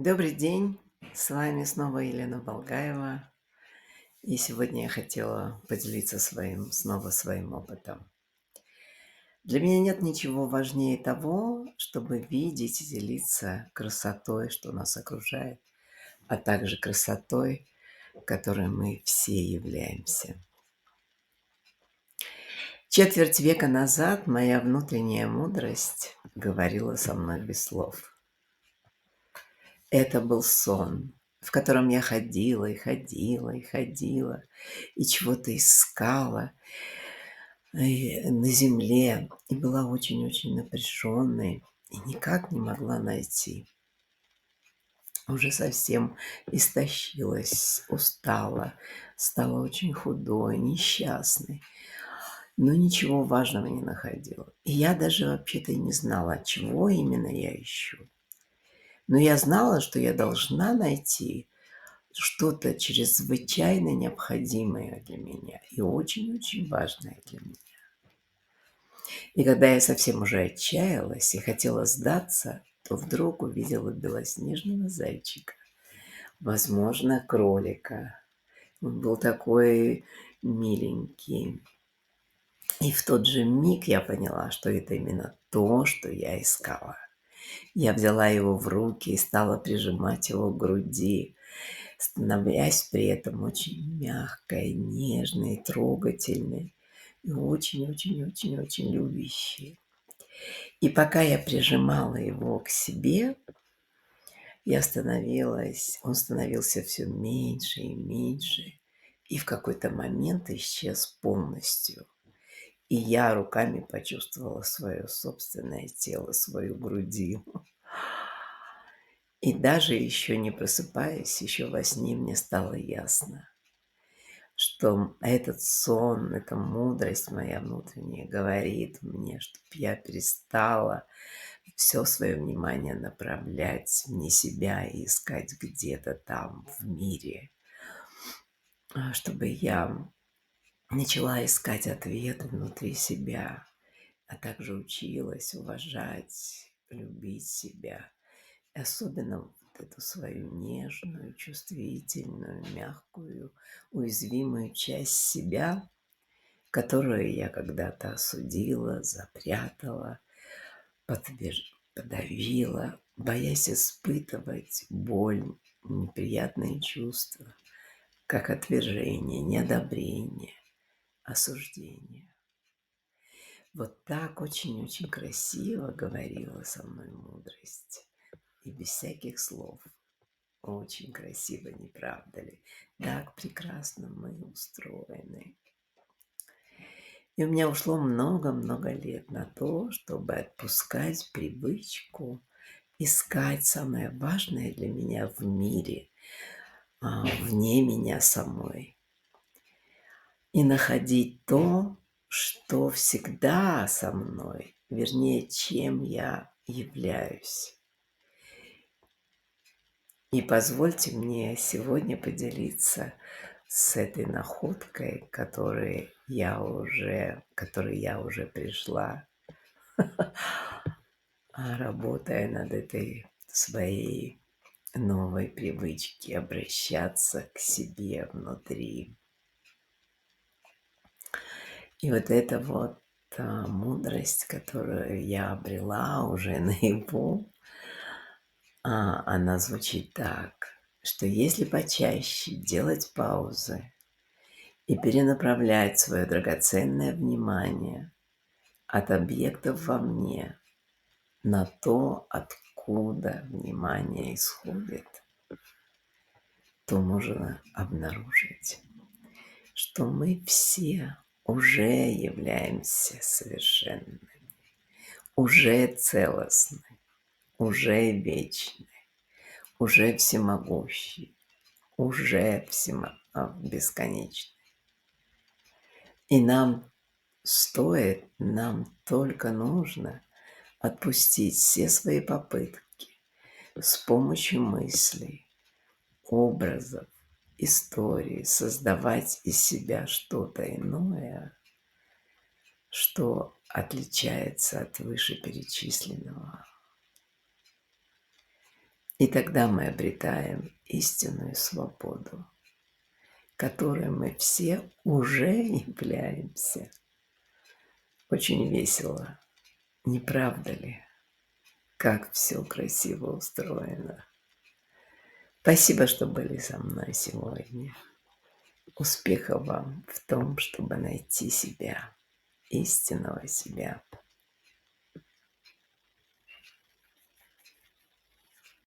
Добрый день, с вами снова Елена Болгаева. И сегодня я хотела поделиться своим опытом. Для меня нет ничего важнее того, чтобы видеть и делиться красотой, что нас окружает, а также красотой, которой мы все являемся. Четверть века назад моя внутренняя мудрость говорила со мной без слов. Это был сон, в котором я ходила и ходила и ходила, и чего-то искала на земле, и была очень-очень напряженной, и никак не могла найти. Уже совсем истощилась, устала, стала очень худой, несчастной, но ничего важного не находила. И я даже вообще-то и не знала, чего именно я ищу. Но я знала, что я должна найти что-то чрезвычайно необходимое для меня и очень-очень важное для меня. И когда я совсем уже отчаялась и хотела сдаться, то вдруг увидела белоснежного зайчика, возможно, кролика. Он был такой миленький. И в тот же миг я поняла, что это именно то, что я искала. Я взяла его в руки и стала прижимать его к груди, становясь при этом очень мягкой, нежной, трогательной и очень-очень-очень-очень любящей. И пока я прижимала его к себе, он становился все меньше и меньше, и в какой-то момент исчез полностью. И я руками почувствовала свое собственное тело, свою грудину. И даже еще не просыпаясь, еще во сне мне стало ясно, что этот сон, эта мудрость моя внутренняя говорит мне, чтоб я перестала все свое внимание направлять вне себя и искать где-то там в мире, чтобы я начала искать ответы внутри себя, а также училась уважать, любить себя. И особенно вот эту свою нежную, чувствительную, мягкую, уязвимую часть себя, которую я когда-то осудила, запрятала, подавила, боясь испытывать боль, неприятные чувства, как отвержение, неодобрение, осуждение. Вот так очень-очень красиво говорила со мной мудрость. И без всяких слов. Очень красиво, не правда ли? Так прекрасно мы устроены. И у меня ушло много-много лет на то, чтобы отпускать привычку искать самое важное для меня в мире, вне меня самой. И находить то, что всегда со мной, вернее, чем я являюсь. И позвольте мне сегодня поделиться с этой находкой, к которой я уже пришла, работая над этой своей новой привычки обращаться к себе внутри. И вот эта вот мудрость, которую я обрела уже наяву, она звучит так, что если почаще делать паузы и перенаправлять свое драгоценное внимание от объектов во мне на то, откуда внимание исходит, то можно обнаружить, что мы все уже являемся совершенными, уже целостны, уже вечны, уже всемогущи, уже бесконечны. И нам только нужно отпустить все свои попытки с помощью мыслей, образов, истории, создавать из себя что-то иное, что отличается от вышеперечисленного. И тогда мы обретаем истинную свободу, которой мы все уже являемся. Очень весело, не правда ли? Как все красиво устроено. Спасибо, что были со мной сегодня. Успехов вам в том, чтобы найти себя, истинного себя.